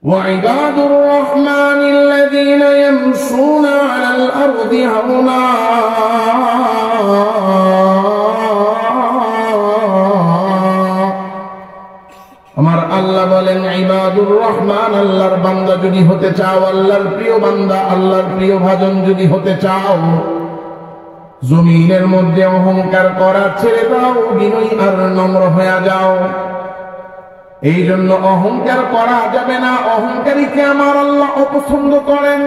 وعباد الرحمن الذين يمشون على الأرض هونا আমার আল্লাহ বলেন ইবাদুর রহমান আল্লাহর বান্দা যদি হতে চাও, আল্লাহর প্রিয় বান্দা, আল্লাহর প্রিয় ভাজন যদি হতে চাও, জমিনের মধ্যে অহংকার করা ছেড়ে দাও, বিনয়ী আর নম্র হয়ে যাও। এই জন্য অহংকার করা যাবে না। অহংকারীকে আমার আল্লাহ অপছন্দ করেন,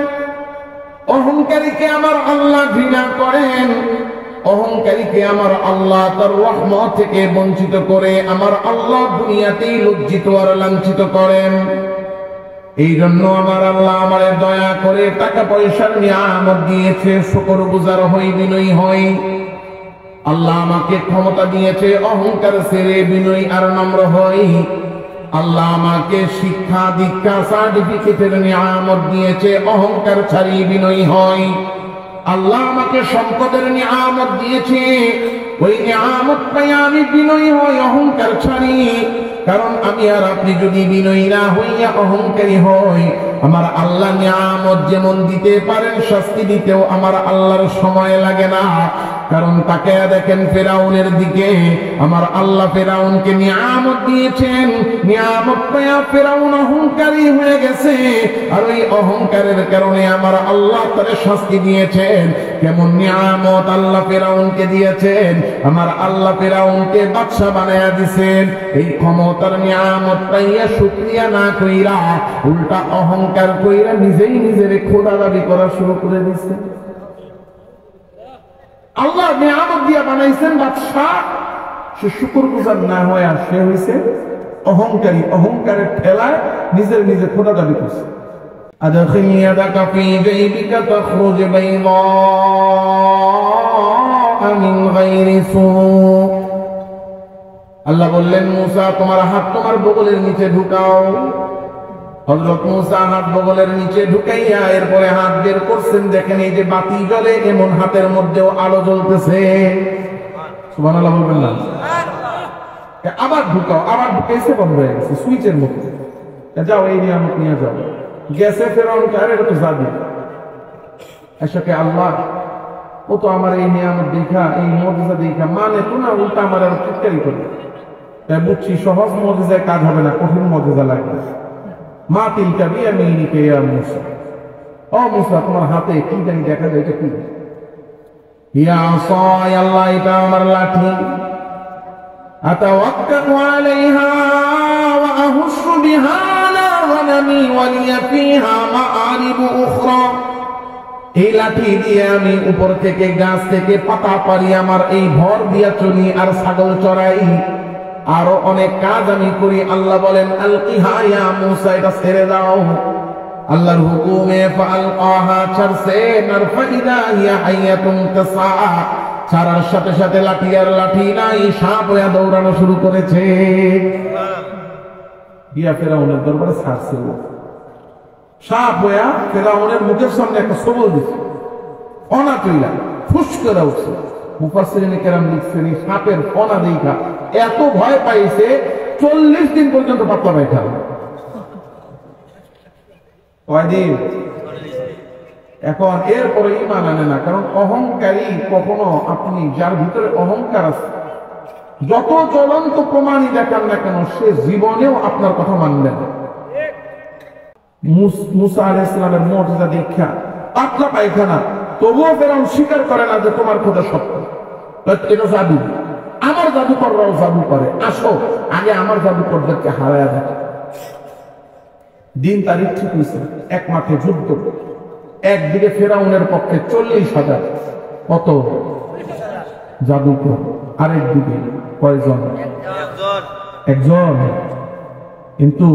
অহংকারীকে আমার আল্লাহ ঘৃণা করেন, অহংকারীকে আমার আল্লাহ তার রহমত থেকে বঞ্চিত করে আমার আল্লাহ দুনিয়াতেই লজ্জিত আর লাঞ্ছিত করেন। এই জন্য আমার আল্লাহ আমারে দয়া করে টাকা পয়সার নিয়ামত দিয়েছে, শুকরগুজার হই, বিনয়ী হই। আল্লাহ আমাকে ক্ষমতা দিয়েছে, অহংকার ছেড়ে বিনয়ী আর নম্র হই। আল্লাহ আমাকে শিক্ষা দীক্ষা সার্টিফিকেটের নিয়ামত দিয়েছে, অহংকার ছাড়ি বিনয়ী হই। আল্লাহ আমাকে সম্পদের নিয়ামত দিয়েছে, ওই নিয়ামত পাই আমি বিনয়ী হই, অহংকার ছাড়ি। কারণ আমি আর আপনি যদি বিনয়ী না হইয়া অহংকারী হই, আমার আল্লাহ নিয়ামত যেমন দিতে পারেন, শাস্তি দিতেও আমার আল্লাহর সময় লাগে না। কারণ তাকে দেখেন ফেরাউনের দিকে, আমার আল্লাহ ফেরাউনকে নিয়ামত দিয়েছেন, নিয়ামত পাইয়া ফেরাউন অহংকারী হয়ে গেছে, আর ওই অহংকারের কারণে আমার আল্লাহ তারে শাস্তি দিয়েছেন। কেমন নিয়ামত আল্লাহ ফেরাউনকে দিয়েছেন, আমার আল্লাহ ফেরাউনকে বাদশা বানায়া দিয়েছেন। এই ক্ষমতার নিয়ামত পাইয়া শুকরিয়া না কইরা উল্টা অহংকার কইরা নিজেই নিজের খোদা দাবি করা শুরু করে দিয়েছে। আল্লাহ নিয়ামত দিয়া বানাইছেন বাদশাহ, সে শুকরগুজার না হয় আর সে হইছে অহংকারী। অহংকারের ঠেলায় নিজের নিজে খোদা দাবি করছে। أدخل يدك في جيبك تخرج بيضاء من غير سوء। আল্লাহ বললেন মুসা তোমার হাত তোমার বগলের নিচে ঢুকাও। হযরত মুসা হাত বগলের নিচে ঢুকাইয়া এরপরে হাত বের করছেন, দেখেন এই যে বাতি জ্বলে এমন হাতের মধ্যেও আলো জ্বলতেছে। সুবহানাল্লাহ বলবেন না? আবার ঢুকাও, আবার ঢুকাইছে, বন্ধ হয়ে গেছে সুইচের মতো। যাও এই নিয়ামত নিয়ে যাও। গেছে ফেরাউন কে, আরে এটা তো জাদু। এসকে আল্লাহ ও তো আমার এই নিয়ামত দেখা, এই মুজিজা দেখা মানে তো না, উল্টা আমার আর চিৎকারি করে। তাই বুঝছি সহজ মুজিজায় কাজ হবে না, কঠিন মুজিজা লাগবে। মা তিলকা বিয়ামিনিকা ইয়া মুসা, ও মুসা তোমার হাতে কি জানি দেখা যায়, এটা কি? ইয়া আসায়, আল্লাহ এটা আমার লাঠি। আতাওয়াক্কালু আলাইহা ওয়া আহুসসু বিহা আলা গনামি ওয়া লিয়া ফিহা মাআরিবু উখরা। এই লাঠি দিয়ে আমি উপর থেকে গাছ থেকে পাতা পারি, আমার এই ভর দিয়া চলি আর ছাগল চড়াই, আরো অনেক কাজ আমি করি। আল্লাহ বলেন আলকিহা ইয়া মুসা, এটা ছেড়ে দাও। আল্লাহর হুকুমে ফালকাহা, ছাড়ছে। নারফা ইদা হিয়া হাইয়াতুন তাসা, ছাড়ার সাথে সাথে লাঠি আর লাঠি নাই, সাপ হয়ে দৌড়ানো শুরু করেছে। গিয়া ফেরাউনের দরবারে ছাড়ছে, সাপ হইয়া ফেরাউনের মুখের সামনে একটা সবল দিচ্ছে, ফনা তৈরা ফুস করে উঠছে। মুফাসসিরিনে কেরাম লিখছেন এই সাপের ফনা দেখা এত ভয় পাইছে 40 দিন পর্যন্ত পাতলা পায়খানা। কয়দিন? এখন এরপরে ঈমান আনে না। কারণ অহংকারী কখনো, আপনি যার ভিতরে অহংকার আছে, যত জ্বলন্ত প্রমাণই দেখান না কেন, সে জীবনেও আপনার কথা মানবে না। মুসা আলাইহিস সালামের মুজিজা দেখা পাতলা পায়খানা, তবুও ফেরাউন স্বীকার করে না যে তোমার খোদা সত্য, এটা জাদু। আমার জাদুকররাও জাদু করে, আসো আগে আমার জাদুকরদেরকে হারায়া দেখো। দিন তারিখ ঠিক হয়েছে, এক মাঠে যুদ্ধ। একদিকে ফেরাউনের পক্ষে 40,000 কত জাদুকর, আরেকদিকে কয়জন? একজন। কিন্তু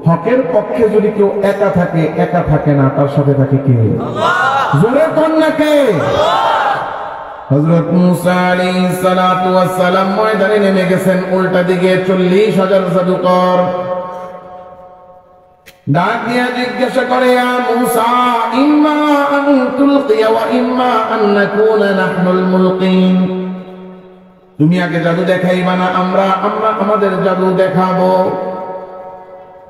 হকের পক্ষে যদি কেউ একা থাকে, একা থাকে না, তার সাথে থাকে কে? জোরে কোন না কে? হযরত মুসা আলাইহিস সালাতু ওয়াস সালাম ময়দানে নেমে গেছেন, উল্টা দিকে 40,000 জাদুকর। ডাক দিয়া জিজ্ঞাসা করে, ইয়া মুসা ইম্মা আন তুলকিয়া ওয়া ইম্মা আন নাকুনা নাহনুল মুলকিন। তুমি আগে জাদু দেখাইবা না আমরা আমাদের জাদু দেখাবো?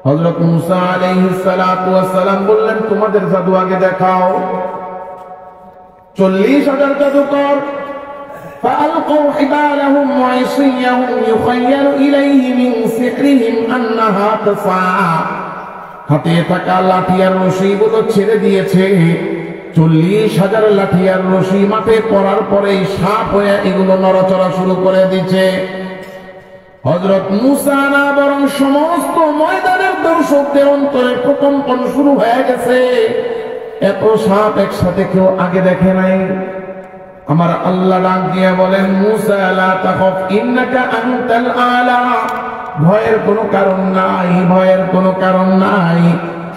হযরত মুসা আলাইহিস সালাতু ওয়াস সালাম বললেন, তোমাদের জাদু আগে দেখাও। 40,000 জাদুকর فألقوا حبالهم وعصيهم يخيل إليه من سحرهم أنها تسعى। হাতে থাকা লাঠি আর রশিগুলো ছেড়ে দিয়েছে। 40,000 লাঠি আর রশি মাঠে পড়ার পরেই সাপ হয়ে এগুলো নড়াচড়া শুরু করে দিচ্ছে। হযরত মুসা না বরং সমস্ত ময়দানের দর্শকদের অন্তরে প্রকম্পন শুরু হয়ে গেছে। এত সাপ একসাথে কেউ আগে দেখে নাই। আমার আল্লাহ ডাক দিয়ে বলেন, মুসা লা তাখাফ ইন্নাকা আনতাল আলা। ভয়ের কোনো কারণ নাই, ভয়ের কোনো কারণ নাই।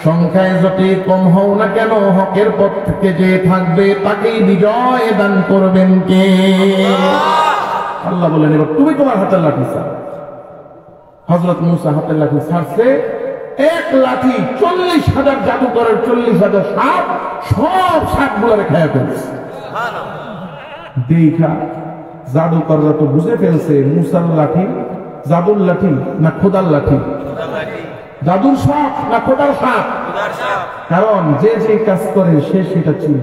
সংখ্যায় যতই কম হও না কেন, হকের পথ থেকে যে থাকবে তাকেই বিজয় দান করবেন কে? আল্লাহ বলেন, এবার তুমি তোমার হাতের লাঠি ছাড়। হযরত মুসা হাতের লাঠি ছাড়ছে। এক লাঠি 40,000 জাদুকরের 40,000 সাপ, সব সাপগুলোরে খেয়ে ফেলছে। দেখা জাদুকররা তো বুঝে ফেলছে মুসার লাঠি জাদুর লাঠি না খোদার লাঠি, জাদুর সাপ না খোদার সাপ। কারণ যে যে কাজ করে সে সেটা ছিল।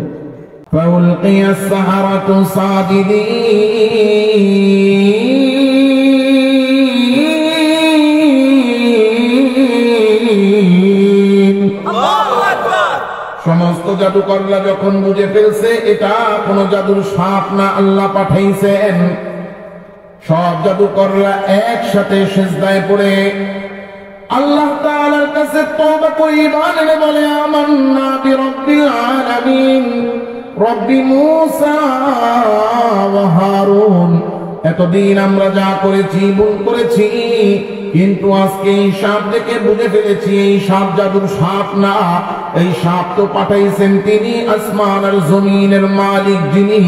فَأُلْقِيَ السَّحَرَةُ سَاجِدِينَ। সমস্ত জাদুকররা যখন বুঝে ফেলছে এটা কোনো জাদুর সাপ না, আল্লাহ পাঠাইছেন, সব জাদুকররা একসাথে সিজদায় পড়ে আল্লাহ তাআলার কাছে তওবা করে ঈমান এনে বলে, আমান্না বিরাব্বিল আলামিন রব্বি মূসা ওয়া হারুন। এতদিন আমরা যা করেছি ভুল করেছি, কিন্তু আজকে এই সাপ দেখে বুঝে ফেলেছি এই সাপ জাদুর সাপ না, এই সাপ তো পাঠাইছেন তিনি, আসমান আর জমিনের মালিক যিনি।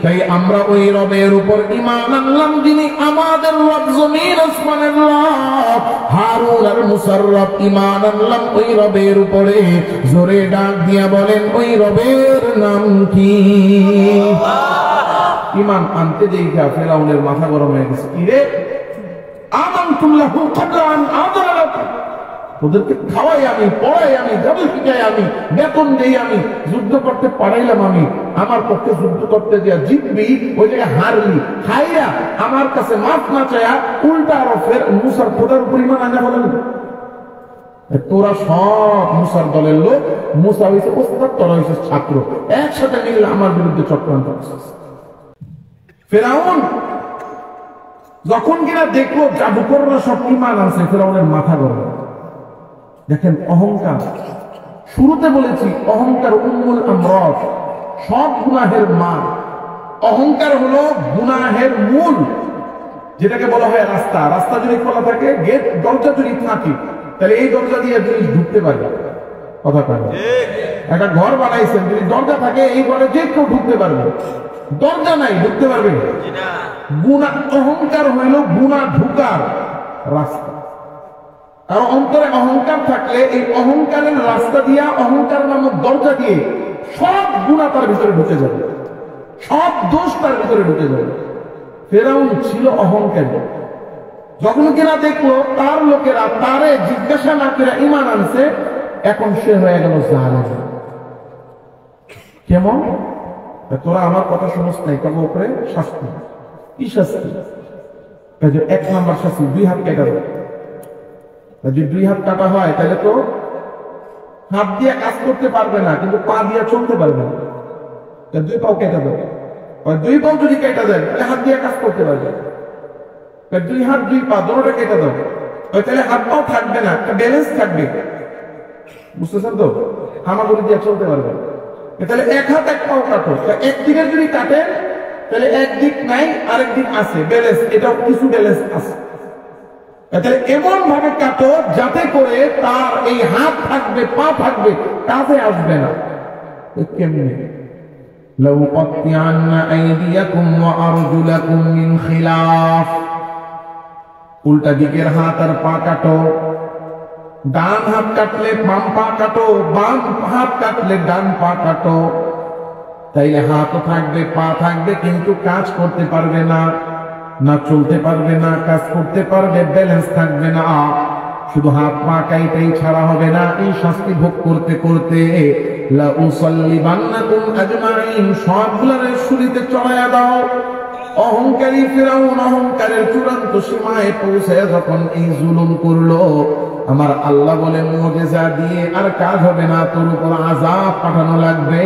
তাই আমরা ওই রবের উপর ঈমান আনলাম যিনি আমাদের রব, জমিন আসমানের রব। হারুন আর মুসার রব, ঈমান আনলাম ওই রবের উপরে। জোরে ডাক দিয়া বলেন, ওই রবের নাম কি? ঈমান আনতে দেখা ফেরাউনের মাথা গরম হয়ে গেছে। কিরে, ওদেরকে খাওয়াই আমি, পড়াই আমি, জাদু শিখাই আমি, বেতন দেই আমি, যুদ্ধ করতে পারাইলাম আমি, আমার পক্ষে যুদ্ধ করতে দেয়া জিতবি, ওই জায়গায় হারলি, খাইয়া আমার কাছে মাফ না চায়া উল্টা আরো ফের মুসার খোদার পরিমাণ আনা বলেন। তোরা সব মুসার দলের লোক, মুসা হয়েছে ওস্তাদ, তোরা হয়েছে ছাত্র, একসাথে মিলে আমার বিরুদ্ধে চক্রান্ত করছিস। ফেরাউন যখন কিনা দেখলো জাদুকররা সব ঈমান আনছে, ফেরাউনের মাথা গরম। দেখেন অহংকার, শুরুতে বলেছি অহংকার উম্মুল আমরাদ, সব গুনাহের মা। অহংকার হলো গুনাহের মূল, যেটাকে বলা হয় রাস্তা। রাস্তা যদি খোলা থাকে, গেট দরজা যদি থাকে, তাহলে এই দরজা দিয়ে জিনিস ঢুকতে পারবে। কথা পারবে, একটা ঘর বানাইছেন, যদি দরজা থাকে এই ঘরে যে কেউ ঢুকতে পারবে, দরজা নাই ঢুকতে পারবে না। গুনাহ, অহংকার হইল গুনাহ ঢুকার রাস্তা। কারণ অন্তরে অহংকার থাকলে এই অহংকারের রাস্তা দিয়া, অহংকার নামক দরজা দিয়ে সব গুনাহ তার ভিতরে ঢুকে যাবে, সব দোষ তার ভিতরে ঢুকে যাবে। ফেরাউন ছিল অহংকারী। যখন কিনা দেখলো তার লোকেরা তারে জিজ্ঞাসা না করে ঈমান আনছে, এখন সে হয়ে গেল জালেম। কেমন? তোরা আমার কথা শুনছ নাই, তবে উপরে শাস্তি। কি শাস্তি? 1 নম্বর শাস্তি, 2 হাত কেটে দেবে। যদি 2 হাত কাটা হয় তাহলে তো হাত দিয়ে কাজ করতে পারবে না, কিন্তু পা দিয়ে চলতে পারবে না। 2 পাও কেটে দেবে। 2 পাও যদি কেটে দেয় তাহলে হাত দিয়ে কাজ করতে পারবে। 2 হাত 2 পা দুটোটা কেটে দেবে, তাহলে হাত পাও থাকবে না, ব্যালেন্স থাকবে। বুঝতেছেন তো? হামাগুড়ি দিয়ে চলতে পারবে। তাহলে 1 হাত 1 পাও কাটো, একদিকে যদি কাটেন তাহলে একদিক নাই আরেক দিক আছে, ব্যালেন্স, এটাও কিছু ব্যালেন্স আছে। তাহলে এমন ভাবে কাটো যাতে করে তার এই হাত থাকবে, পা থাকবে, কাজে আসবে না। কেমনে? লাউ ক্বাত্তা'আন্না আইদিয়াকুম ওয়া আরজুলাকুম মিন খিলাফ। উল্টা দিকের হাত আর পা কাটো। ডান হাত কাটলে বাম পা কাটো, বাম হাত কাটলে ডান পা কাটো। তাইলে হাতও থাকবে, পা থাকবে, কিন্তু কাজ করতে পারবে না, না চলতে পারবে না, কাজ করতে পারবে, ব্যালেন্স থাকবে না। শুধু হাত পা কাইটাই ছাড়া হবে না, এই শাস্তি ভোগ করতে করতে লা উসাল্লিবান্নাকুম আজমাইন, সবগুলোর শুলিতে চড়াইয়া দাও। অহংকারী ফিরাউন অহংকারের চূড়ান্ত সীমায় পৌঁছে যখন এই জুলুম করলো, আমার আল্লাহ বলে মুজিজা দিয়ে আর কাজ হবে না, তোর উপর আযাব পাঠানো লাগবে।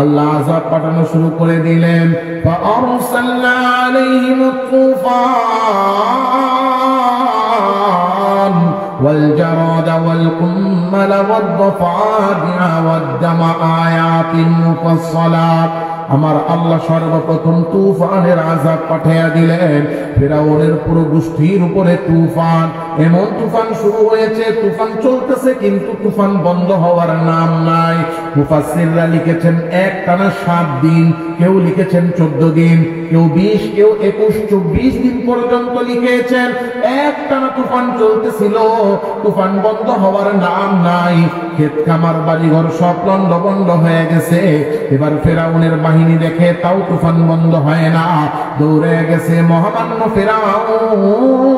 আল্লাহ আযাব পাঠানো শুরু করে দিলেন। ফাআরসালনা আলাইহিমুত তুফান ওয়াল জারাদা ওয়াল কুম্মালা ওয়াদ দাফাদিআ ওয়াদ দামা আয়াতিন মুফাসসালাত। আমার আল্লাহ সর্বপ্রথম তুফানের আযাব পাঠিয়ে দিলেন। ফিরাউনের পুরো গোষ্ঠীর উপরে তুফান, এমন তুফান শুরু হয়েছে, তুফান চলতেছে কিন্তু তুফান বন্ধ হওয়ার নাম নাই। মুফাসসিররা লিখেছেন একটানা 7 দিন, কেউ লিখেছেন 14 দিন, কেউ 20, কেউ 21, 24 দিন পর্যন্ত লিখেছেন। একটানা তুফান চলতেছিল, তুফান বন্ধ হওয়ার নাম নাই। ক্ষেত খামার বাড়িঘর সব লন্ডভন্ড হয়ে গেছে। এবার ফিরাউনের বাহিনী দেখে তাও তুফান বন্ধ হয় না, দৌড়ে গেছে মহামান্য ফিরাউন।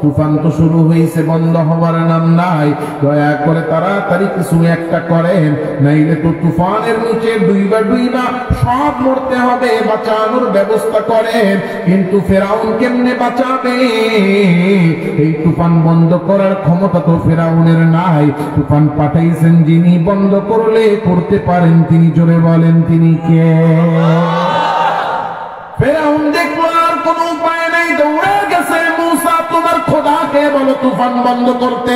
তুফান তো শুরু হয়েছে, বন্ধ হওয়ার নাম নাই। দয়া করে তাড়াতাড়ি কিছু একটা করেন, নাইলে তো তুফানের নিচে ডুইবা সব মরতে হবে, বাঁচানোর ব্যবস্থা করেন। কিন্তু ফিরাউন কেমনে বাঁচাবে? এই তুফান বন্ধ করার ক্ষমতা তো ফিরাউনের নাই। তুফান পাঠাইছেন যিনি, বন্ধ করলে করতে পারেন তিনি। জোরে বলেন তিনি কে? ফিরাউন দেখলো আর কোনো উপায় নাই, দৌড়ে গেছে। মুসা, তোমার খোদাকে বলো তুফান বন্ধ করতে।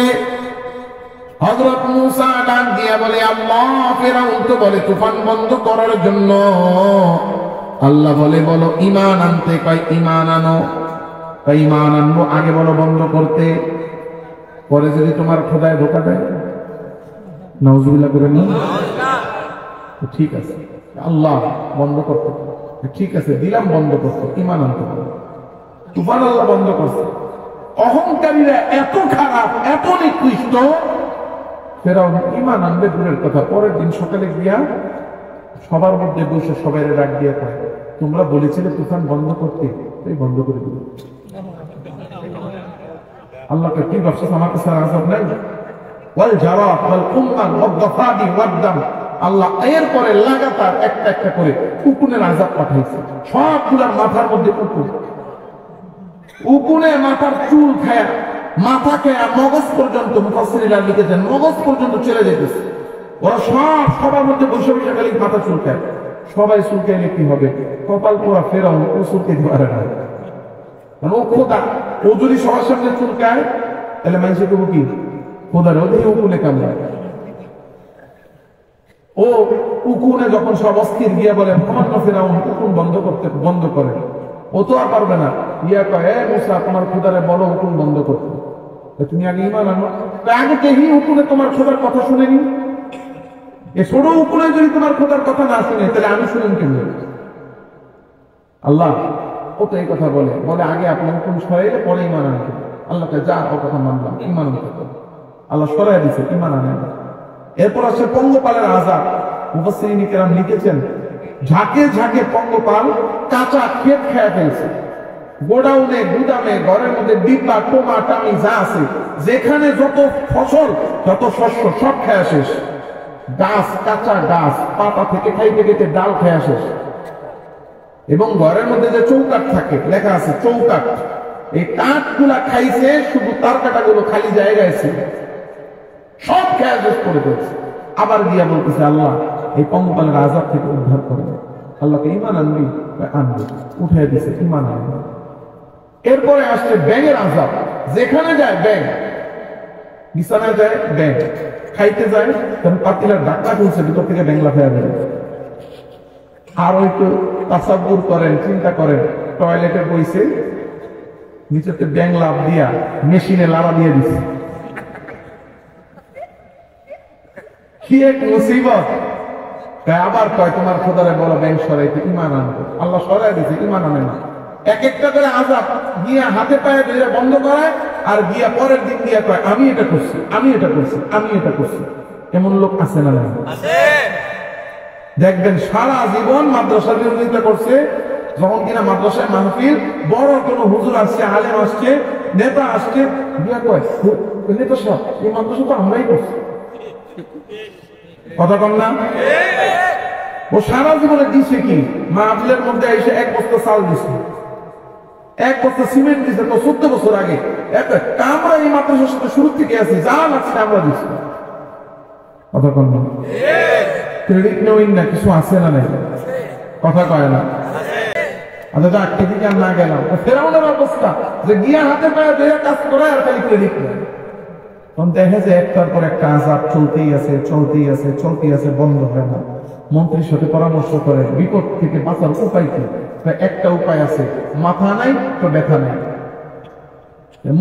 হযরত মুসা ডাক দিয়ে বলে, আল্লাহ, ফিরাউন তো বলে তুফান বন্ধ করার জন্য। আল্লাহ বলে, বলো ঈমান আনতে। কয় ঈমান আনো। কয় ঈমান আনবো, আগে বলো বন্ধ করতে। পরে যদি তোমার খোদায় ধোঁকা দেয়, নাউজুবিল্লাহ করে না, ঠিক আছে আল্লাহ বন্ধ করতে, ঠিক আছে দিলাম বন্ধ করতে, ঈমান আনতে। তুফান আল্লাহ বন্ধ করছে। অহংকারীরা এত খারাপ, এত নিকৃষ্ট, ফিরাউন ঈমান আনবে দূরের কথা। পরের দিন সকালে গিয়া সবার মধ্যে বসে সবাই ডাক দিয়ে কয়, তোমরা বলেছিলে তুফান বন্ধ করতে, এই বন্ধ করে দিল। আল্লাহকে কি ব্যবসা, আমার কাছে আযাব নাই। ওয়াল জারাদ ওয়াল কুম্মাল ওয়াদ দাফাদি ওয়াদ দাম। আল্লাহ এরপরে লাগাতার একটা একটা করে উকুনের আযাব পাঠাইছে। সবগুলোর মাথার মধ্যে উকুন, উকুনে মাথার চুল খায়া, মাথা খায়া মগজ পর্যন্ত, মুফাসসিররা লিখেছেন মগজ পর্যন্ত চলে যেতেছে। ওরা সবার মধ্যে বসে বসে খালি মাথা চুল খায়। সবাই চুলকাইলে কি হবে? কপাল পোড়া ফেরাউন ও চুলকাইতে পারে না। ও খোদা, ও যদি সবার সামনে চুলকায় তাহলে মানুষের কেবো কি খোদার ওদিকে উকুনে কামড়ায়। ও উকুনে যখন সব অস্থির গিয়া বলে মহামান্য ফিরাউন উকুন বন্ধ করে, ও তো আর পারবে না। ইয়া কয়, এ মুসা, তোমার খোদারে বলো হুকুম বন্ধ করতে। তুমি আগে ঈমান আনো। আগে কেহি হুকুমে তোমার খোদার কথা শুনেনি। এ ছোট হুকুমে যদি তোমার খোদার কথা না শুনে, তাহলে আমি শুনেন কেমন? আল্লাহ ও তো এই কথা বলে আগে আপনার হুকুম সরাইলে পরে ঈমান আনতে। আল্লাহকে যা ও কথা মানলাম, ঈমান আনতে। আল্লাহ সরাই দিছে, ঈমান আনে। এরপর আসে পঙ্গপালের আযাব। মুফাসসিরিন কেরাম লিখেছেন, ঝাঁকে ঝাঁকে পঙ্গপাল কাঁচা ক্ষেত খেয়ে ফেলছে। গোডাউনে, গুদামে, ঘরের মধ্যে ডিব্বা, টোমা, টামি যা আছে, যেখানে যত ফসল, যত শস্য সব খেয়ে শেষ। গাছ, কাঁচা গাছ, পাতা থেকে খাইতে খেতে ডাল খেয়ে শেষ। এবং ঘরের মধ্যে যে চৌকাঠ থাকে, লেখা আছে চৌকাঠ, এই কাঠগুলা খাইছে, শুধু তার কাটাগুলো খালি জায়গায় ছিল, সব খেয়ে শেষ করে ফেলছে। আবার গিয়া বলতেছে, আল্লাহ এই পঙ্গপালের আযাব থেকে উদ্ধার করবে। আল্লাহকে ঈমান আনবি? আনবি। উঠে দিছে, ঈমান আনবি। এরপরে আসছে ব্যাঙের আযাব। যেখানে যায় ব্যাঙ, বিছানায় যায় ব্যাঙ, খাইতে যায় তখন পাতিলার ঢাকনা খুলছে, ভিতর থেকে ব্যাঙ লাফাইয়া বের। আরো একটু তাসাব্বুর করেন, চিন্তা করেন, টয়লেটে বইছে, নিচেতে ব্যাঙ লাফ দিয়া মেশিনে লাড়া দিয়ে দিছে। কি এক মুসিবত! আবার কয় তোমার খোদারে বলো ব্যাংক সরাইতে, ঈমান আনবে। আল্লাহ সরাই দিছে, ঈমান আনে না। এক একটা করে আযাব গিয়া হাতে পায়ে ধরে বন্ধ করায়, আর গিয়া পরের দিন গিয়া কয় আমি এটা করছি, আমি এটা করছি, আমি এটা করছি। এমন লোক আছে না? দেখবেন সারা জীবন মাদ্রাসার বিরোধিতা করছে। যখন কিনা মাদ্রাসায় মাহফিল, বড় কোনো হুজুর আসছে, আলেম আসছে, নেতা আসছে দিয়া কয় নেতা সাহেব এই মাদ্রাসা তো আমরাই করছি, কথা কন না? ও সারা জীবনে দিছে কি? মাহফিলের মধ্যে এসে 1 বস্তা চাল দিছে, 1 বস্তা সিমেন্ট দিছে, তো 14 বছর আগে। আমরা এই মাদ্রাসার সাথে শুরু থেকে আছি, যা লাগছে আমরা দিচ্ছি, কথা কন না? ক্রেডিট নেওয়াই না, কিছু আছে না নাই, কথা কয় না? আচ্ছা যাক, এদিকে আর না গেলাম। ফেরাউনের অবস্থা যে গিয়া হাতে পায়ে ধরে কাজ করে আর খালি ক্রেডিট নেয়। তখন দেখে যে একটার পর একটা আযাব চলতেই আছে, চলতেই আছে, চলতেই আছে, বন্ধ হয় না। মন্ত্রীর সাথে পরামর্শ করে বিপদ থেকে বাঁচার উপায় কি? একটা উপায় আছে, মাথা নাই তো ব্যথা নাই।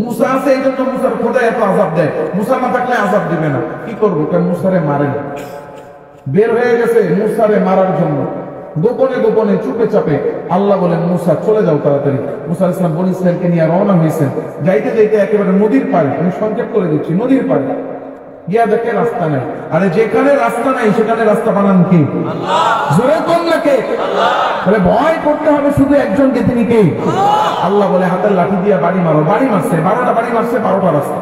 মুসা আছে, এই জন্য মুসার খোদাই এত আযাব দেয়। মুসা না থাকলে আযাব দিবে না। কি করবো? মুসারে মারে, বের হয়ে গেছে মুসারে মারার জন্য। গোপনে গোপনে চুপে চাপে আল্লাহ বলেন, মুসা চলে যাও তাড়াতাড়ি। মুসা আলাইহিস সালাম বনী ইসরাঈলকে নিয়ে রওনা হয়েছেন। যাইতে যাইতে একেবারে নদীর পাড়ে, আমি সংক্ষেপ করে দিচ্ছি, নদীর পাড়ে গিয়া দেখে রাস্তা নাই। আরে যেখানে রাস্তা নাই সেখানে রাস্তা বানান কে? আল্লাহ। জোরে কোন না কে? আল্লাহ। বলে ভয় করতে হবে শুধু একজনকে, তিনি কে? আল্লাহ বলে হাতের লাঠি দিয়ে বাড়ি মারো। বাড়ি মারছে, 12টা বাড়ি মারছে, 12টা রাস্তা।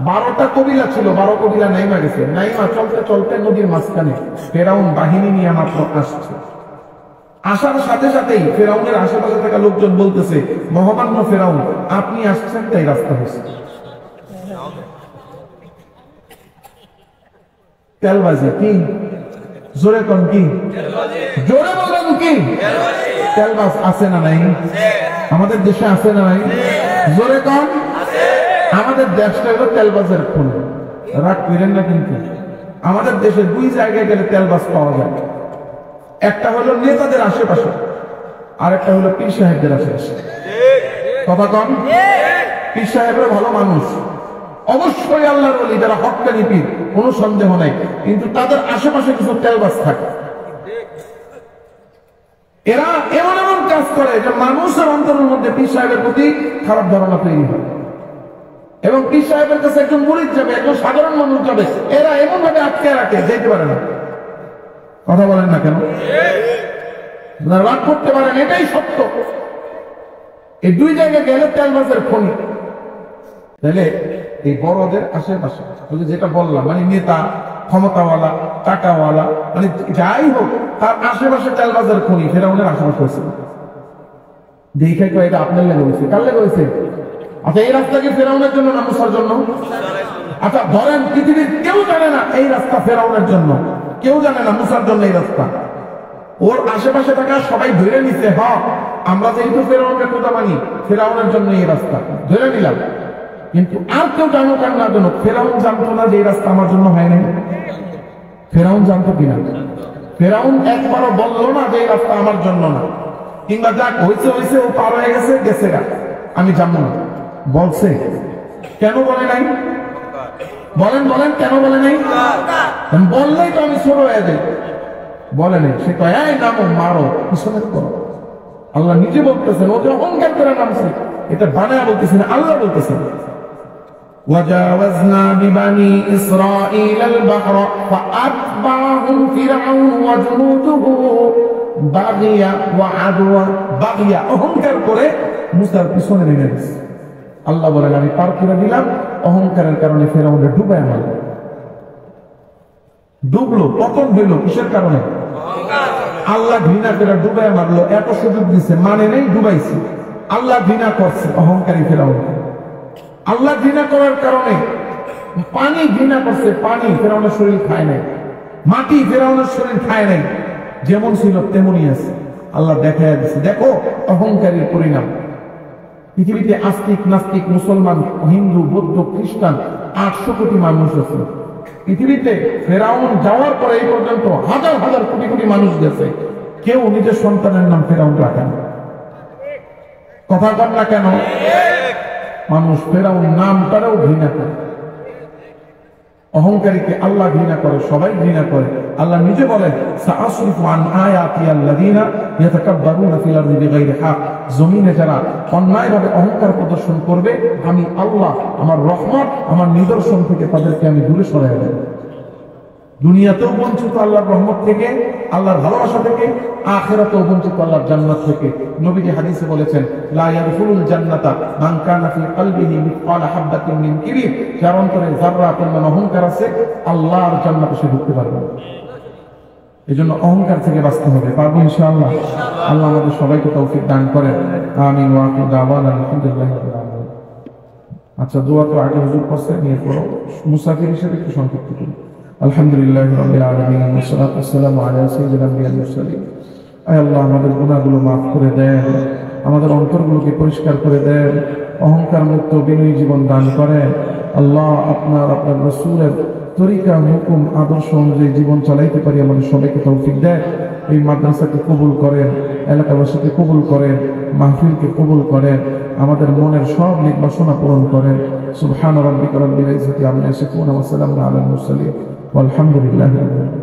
12টা কবিলা ছিল, 12 কবিলা নাইমা গেছে। নাইমা চলতে চলতে নদীর মাঝখানে ফেরাউন বাহিনী নিয়ে মাত্র আসছে। আসার সাথে সাথেই ফেরাউনের আশেপাশে থাকা লোকজন বলতেছে, মহামান্য ফেরাউন, আপনি আসছেন তাই রাস্তা হয়েছে। তেলবাজি কি? জোরে কোন কি? জোরে বলেন কি? তেলবাজ আছে না নাই? আমাদের দেশে আছে না নাই? জোরে কোন? আমাদের দেশটা হলো তেলবাজের খুন, রাগ করেন না কিন্তু। আমাদের দেশে 2 জায়গায় গেলে তেলবাজ পাওয়া যায়। একটা হলো নেতাদের আশেপাশে, আর একটা হলো পীর সাহেবদের আশেপাশে, কথা কন? পীর সাহেবরা ভালো মানুষ, অবশ্যই আল্লাহর ওলি, যারা হক্কানি পীর, কোনো সন্দেহ নাই, কিন্তু তাদের আশেপাশে কিছু তেলবাজ থাকে। এরা এমন এমন কাজ করে যে মানুষের অন্তরের মধ্যে পীর সাহেবের প্রতি খারাপ ধারণা তৈরি হয়। এবং পীর সাহেবের কাছে একজন মুরিদ যাবে, একজন সাধারণ মানুষ যাবে, এরা এমন ভাবে আটকে রাখে, যেতে পারে না। কথা বলেন না কেন? রাগ করতে পারেন, এটাই সত্য। এই 2 জায়গায় গেলে তেলবাজের খনি। তাহলে এই বড়দের আশেপাশে যেটা বললাম, মানে নেতা, ক্ষমতাওয়ালা, টাকাওয়ালা, মানে যাই হোক, তার আশেপাশে তেলবাজের খনি। ফেরাউনের আশেপাশে হয়েছে। দেখে কয় এটা আপনার লেগে হয়েছে, কার লেগে হয়েছে? আচ্ছা, এই রাস্তা কি ফেরাউনের জন্য না মুসার জন্য? আচ্ছা ধরেন পৃথিবীর কেউ জানে না এই রাস্তা ফেরাউনের জন্য, কেউ জানে না মুসার জন্য এই রাস্তা। ওর আশেপাশে থাকা সবাই ধরে নিচ্ছে, হ্যাঁ আমরা যেহেতু ফেরাউনের কথা মানি, ফেরাউনের জন্য এই রাস্তা ধরে নিলাম। কিন্তু আর কেউ জানো কেন না জানো, ফেরাউন জানতো না যে এই রাস্তা আমার জন্য হয় নাই। ফেরাউন জানতো কিনা? ফেরাউন একবারও বললো না যে এই রাস্তা আমার জন্য না, কিংবা যাক হয়েছে হয়েছে, ও পার হয়ে গেছে, গেছে গা, আমি জানবো না। বলছে কেন বলে নাই? বলেন বলেন, কেন বলে নাই? বললেই তো আমি ছোট হয়ে যাই। বলে নাই, সে কয় এই নামো, মারো, পিছনে করো। আল্লাহ নিজে বলতেছেন, ও যে অহংকার করে নামছে, এটা বানায় বলতেছেন, আল্লাহ বলতেছেন। وجاوزنا ببني إسرائيل البحر فأتبعهم فرعون وجنوده بغيا وعدوا بغيا, অহংকার করে মুসার পিছনে নেমে গেছে। আল্লাহ বলেন আমি পার করে দিলাম, অহংকারের কারণে ফেরাউনকে ডুবায় মারল। ডুবলো, পতন হইল কিসের কারণে? আল্লাহ ঘৃণা করে ডুবায় মারলো। এত সুযোগ দিছে, মানে নেই, ডুবাইছে। আল্লাহ ঘৃণা করছে অহংকারী ফেরাউনকে। আল্লাহ ঘৃণা করার কারণে পানি ঘৃণা করছে, পানি ফেরাউনের শরীর খায় নাই, মাটি ফেরাউনের শরীর খায় নাই, যেমন ছিল তেমনই আছে। আল্লাহ দেখায় দিচ্ছে, দেখো অহংকারীর পরিণাম। পৃথিবীতে আস্তিক নাস্তিক, মুসলমান, হিন্দু, বৌদ্ধ, খ্রিস্টান 800 কোটি মানুষ আছে পৃথিবীতে। ফেরাউন যাওয়ার পরে এই পর্যন্ত হাজার হাজার কোটি কোটি মানুষ গেছে, কেউ নিজের সন্তানের নাম ফেরাউন রাখেন। কথা বল না কেন? মানুষ ফেরাউন নামটাও ঘৃণা করে। অহংকারীকে আল্লাহ ঘৃণা করে, সবাই ঘৃণা করে। আল্লাহ নিজে বলেন সাআসরিফু আন আয়াতি আল্লাযীনা ইয়াতাকাব্বারুনা ফিল আরদি বিগাইরি হক, জমিনে যারা অন্যায়ভাবে অহংকার প্রদর্শন করবে, আমি আল্লাহ আমার রহমত, আমার নিদর্শন থেকে তাদেরকে আমি দূরে সরাই দেব। দুনিয়াতেও বঞ্চিত আল্লাহর রহমত থেকে, আল্লাহর ভালোবাসা থেকে, আখিরাতেও বঞ্চিত আল্লাহর জান্নাত থেকে। নবীজি হাদিসে বলেছেন, লা ইয়াদখুলুল জান্নাতা মান কানা ফি কলবিহি মিসকালা হাববাতিন মিন কিবির, যার অন্তরে যাররা পরিমাণ অহংকার আছে, আল্লাহর জান্নাতে সে ঢুকতে পারবে না। এজন্য অহংকার থেকে বাঁচতে হবে। পারবো ইনশাআল্লাহ? আল্লাহ আমাদের সবাইকে তৌফিক দান করেন। আমিন ওয়া আখিরু দাওয়ানা আলহামদুলিল্লাহি রাব্বিল আলামিন। আচ্ছা, দোয়া তো আগে হুজুর করছে, নিয়ে পড়ো। মুসাফির হিসেবে একটু সংক্ষিপ্ত করি। আলহামদুলিল্লাহি রাব্বিল আলামিন ওয়া সালাতু ওয়াসসালামু আলা সাইয়্যিদিল আমবিয়া ওয়াল মুরসালিন। আয় আল্লাহ, আমাদের গুনাহগুলো মাফ করে দেন, আমাদের অন্তরগুলোকে পরিষ্কার করে দেন, অহংকার মুক্ত বিনয়ী জীবন দান করেন। আল্লাহ, আপনার রাসূলের তরিকা, হুকুম, আদর্শ অনুযায়ী জীবন চালাইতে পারি আমাদের সবাইকে তৌফিক দেন। এই মাদ্রাসাকে কবুল করেন, এলাকাবাসীকে কবুল করেন, মাহফিলকে কবুল করেন, আমাদের মনের সব নেক বাসনা পূরণ করেন। সুবহান রাব্বিকা রাব্বিল ইজ্জাতি আম্মা ইয়াসিফুন ওয়া সালামুন আলাল মুরসালিন ওয়ালহামদুলিল্লাহি রাব্বিল আলামিন।